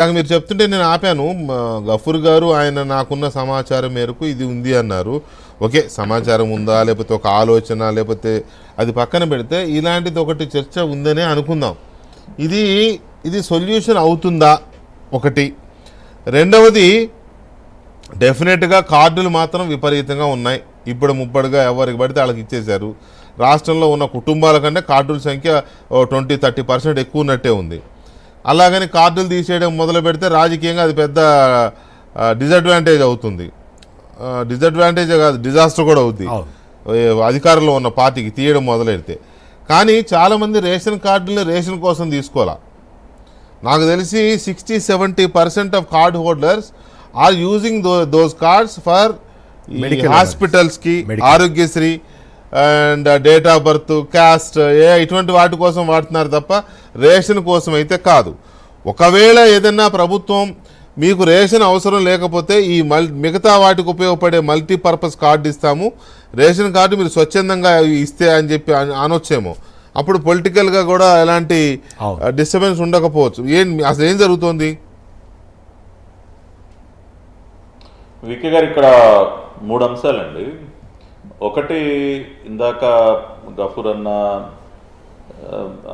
నాకు మీరు చెప్తుంటే నేను ఆపాను. గఫూర్ గారు ఆయన నాకున్న సమాచారం మేరకు ఇది ఉంది అన్నారు. ఓకే, సమాచారం ఉందా లేకపోతే ఒక ఆలోచన లేకపోతే అది పక్కన పెడితే ఇలాంటిది ఒకటి చర్చ ఉందనే అనుకుందాం. ఇది సొల్యూషన్ అవుతుందా ఒకటి. రెండవది, డెఫినెట్గా కార్డులు మాత్రం విపరీతంగా ఉన్నాయి. ఇప్పుడు ముప్పటిగా ఎవరికి పడితే వాళ్ళకి ఇచ్చేశారు. రాష్ట్రంలో ఉన్న కుటుంబాల కంటే కార్డుల సంఖ్య 20-30% ఎక్కువ ఉన్నట్టే ఉంది. అలాగని కార్డులు తీసేయడం మొదలు పెడితే రాజకీయంగా అది పెద్ద డిసడ్వాంటేజ్ అవుతుంది. డిసడ్వాంటేజే కాదు, డిజాస్టర్ కూడా అవుతుంది అధికారంలో ఉన్న పార్టీకి తీయడం మొదలెడితే. కానీ చాలామంది రేషన్ కార్డులు రేషన్ కోసం తీసుకోవాలా. నాకు తెలిసి 60-70% of card holders are using those cards for హాస్పిటల్స్కి, Aarogyasri and date of birth, caste ఇటువంటి వాటి కోసం వాడుతున్నారు తప్ప రేషన్ కోసం అయితే కాదు. ఒకవేళ ఏదన్నా ప్రభుత్వం మీకు రేషన్ అవసరం లేకపోతే ఈ మిగతా వాటికి ఉపయోగపడే మల్టీపర్పస్ కార్డు ఇస్తాము, రేషన్ కార్డు మీరు స్వచ్ఛందంగా ఇస్తే అని చెప్పి అనొచ్చేమో. అప్పుడు పొలిటికల్గా కూడా ఎలాంటి డిస్టర్బెన్స్ ఉండకపోవచ్చు. అసలు ఏం జరుగుతోంది? వికే గారు, ఇక్కడ 3 అంశాలండి. ఒకటి, ఇందాక గఫూర్ అన్న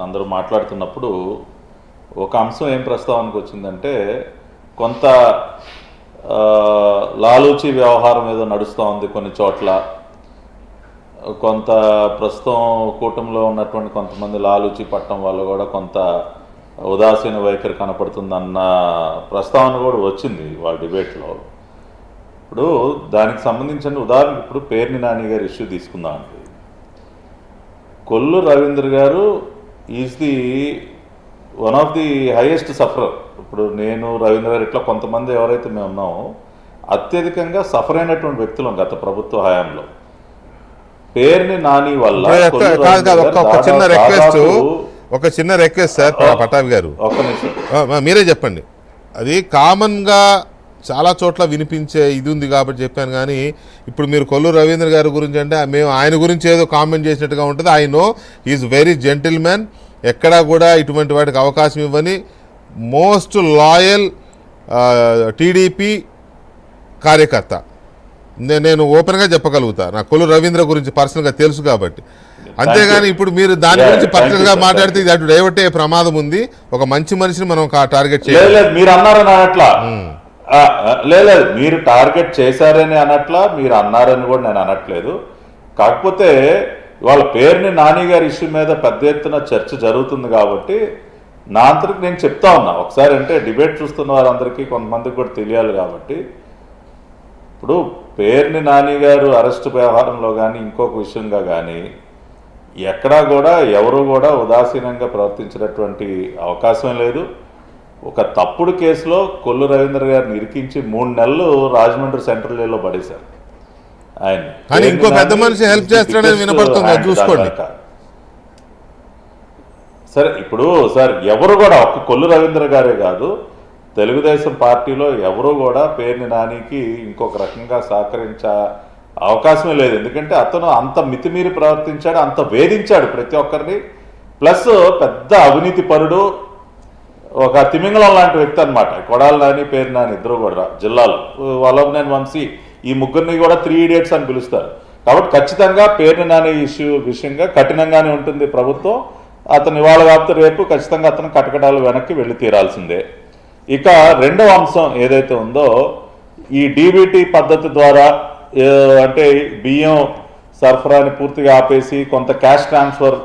అందరూ మాట్లాడుతున్నప్పుడు ఒక అంశం ఏం ప్రస్తావనకు వచ్చిందంటే, కొంత లాలూచి వ్యవహారం ఏదో నడుస్తూ ఉంది కొన్ని చోట్ల. కొంత ప్రస్తుతం కూటమిలో ఉన్నటువంటి కొంతమంది లాలూచి పట్టడం వల్ల కూడా కొంత ఉదాసీన వైఖరి కనపడుతుందన్న ప్రస్తావన కూడా వచ్చింది వాళ్ళ డిబేట్లో. ఇప్పుడు దానికి సంబంధించిన ఉదాహరణకు ఇప్పుడు పేర్ని నాని గారి ఇష్యూ తీసుకుందామండి. కొల్లు రవీంద్ర గారు is the one of the highest sufferer. ఇప్పుడు నేను, రవీంద్ర గారు, ఇట్లా కొంతమంది ఎవరైతే మేము ఉన్నామో అత్యధికంగా సఫర్ అయినటువంటి వ్యక్తులం గత ప్రభుత్వ హయాంలో. పేర్ని నాని వల్ల ఒక చిన్న రిక్వెస్ట్ సార్ పటాభి గారు, ఒక్క నిమిషం మీరే చెప్పండి. అది కామన్గా చాలా చోట్ల వినిపించే ఇది ఉంది కాబట్టి చెప్పాను. కానీ ఇప్పుడు మీరు కొల్లు రవీంద్ర గారి గురించి అంటే మేము ఆయన గురించి ఏదో కామెంట్ చేసినట్టుగా ఉంటుంది. I know is very gentlemen, ఎక్కడా కూడా ఇటువంటి వాటికి అవకాశం ఇవ్వని మోస్ట్ లాయల్ టీడీపీ కార్యకర్త. నేను ఓపెన్గా చెప్పగలుగుతా, నాకు కొల్లు రవీంద్ర గురించి పర్సనల్గా తెలుసు కాబట్టి. అంతేగాని ఇప్పుడు మీరు దాని గురించి పర్సనల్గా మాట్లాడితే ఇది అటు డైవర్ట్ అయ్యే ప్రమాదం ఉంది. ఒక మంచి మనిషిని మనం టార్గెట్ చేయాలి. మీరు అన్నారని అనట్లా, లేదు మీరు టార్గెట్ చేశారని అనట్లా, మీరు అన్నారని కూడా నేను అనట్లేదు. కాకపోతే వాళ్ళ పేరుని నాని గారి ఇష్యూ మీద పెద్ద ఎత్తున చర్చ జరుగుతుంది కాబట్టి నా అంతరికి నేను చెప్తా ఉన్నా. ఒకసారి అంటే డిబేట్ చూస్తున్న వారందరికీ కొంతమందికి కూడా తెలియాలి కాబట్టి. ఇప్పుడు పేర్ని నాని గారు అరెస్టు వ్యవహారంలో కానీ ఇంకొక విషయంగా కానీ ఎక్కడా కూడా ఎవరు కూడా ఉదాసీనంగా ప్రవర్తించినటువంటి అవకాశం లేదు. ఒక తప్పుడు కేసులో కొల్లు రవీంద్ర గారిని ఇరికించి 3 నెలలు రాజమండ్రి సెంట్రల్ జైల్లో పడేశారు ఆయన. కానీ ఇంకో పెద్ద మనిషి హెల్ప్ చేస్తాడని వినపడుతుంది, చూసుకోండి. సరే, ఇప్పుడు సార్ ఎవరు కూడా ఒక్క కొల్లు రవీంద్ర గారే కాదు, తెలుగుదేశం పార్టీలో ఎవరు కూడా పేర్ని నానికి ఇంకొక రకంగా సహకరించే అవకాశమే లేదు. ఎందుకంటే అతను అంత మితిమీరి ప్రవర్తించాడు, అంత వేధించాడు ప్రతి ఒక్కరిని. ప్లస్ పెద్ద అవినీతి పరుడు, ఒక తిమింగళం లాంటి వ్యక్తి అనమాట. కొడాలి నాని, పేరు నాని ఇద్దరు కూడా జిల్లాలో వల్లభనేని వంశీ, ఈ ముగ్గురిని కూడా 3 idiots అని పిలుస్తారు. కాబట్టి ఖచ్చితంగా పేర్ని నాని ఇష్యూ విషయంగా కఠినంగానే ఉంటుంది ప్రభుత్వం. అతను ఇవాళ కాకపోతే రేపు ఖచ్చితంగా అతను కటకటాలు వెనక్కి వెళ్ళి తీరాల్సిందే. ఇక రెండవ అంశం ఏదైతే ఉందో, ఈ డీబీటీ పద్ధతి ద్వారా అంటే బియ్యం సరఫరాని పూర్తిగా ఆపేసి కొంత క్యాష్ ట్రాన్స్ఫర్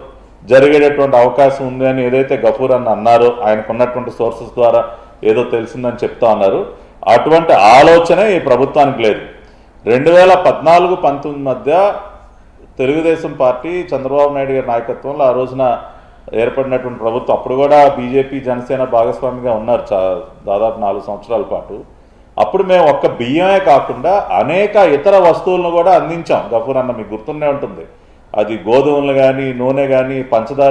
జరిగేటటువంటి అవకాశం ఉంది అని ఏదైతే గఫూర్ అన్న అన్నారో, ఆయనకు ఉన్నటువంటి సోర్సెస్ ద్వారా ఏదో తెలిసిందని చెప్తా ఉన్నారు. అటువంటి ఆలోచనే ఈ ప్రభుత్వానికి లేదు. 2014-19 మధ్య తెలుగుదేశం పార్టీ చంద్రబాబు నాయుడు గారి నాయకత్వంలో ఆ రోజున ఏర్పడినటువంటి ప్రభుత్వం, అప్పుడు కూడా బీజేపీ జనసేన భాగస్వామిగా ఉన్నారు దాదాపు 4 సంవత్సరాల పాటు. అప్పుడు మేము ఒక్క బియ్యమే కాకుండా అనేక ఇతర వస్తువులను కూడా అందించాం. గఫూర్ అన్న మీకు గుర్తుండే ఉంటుంది, అది గోధుమలు కానీ, నూనె కానీ, పంచదార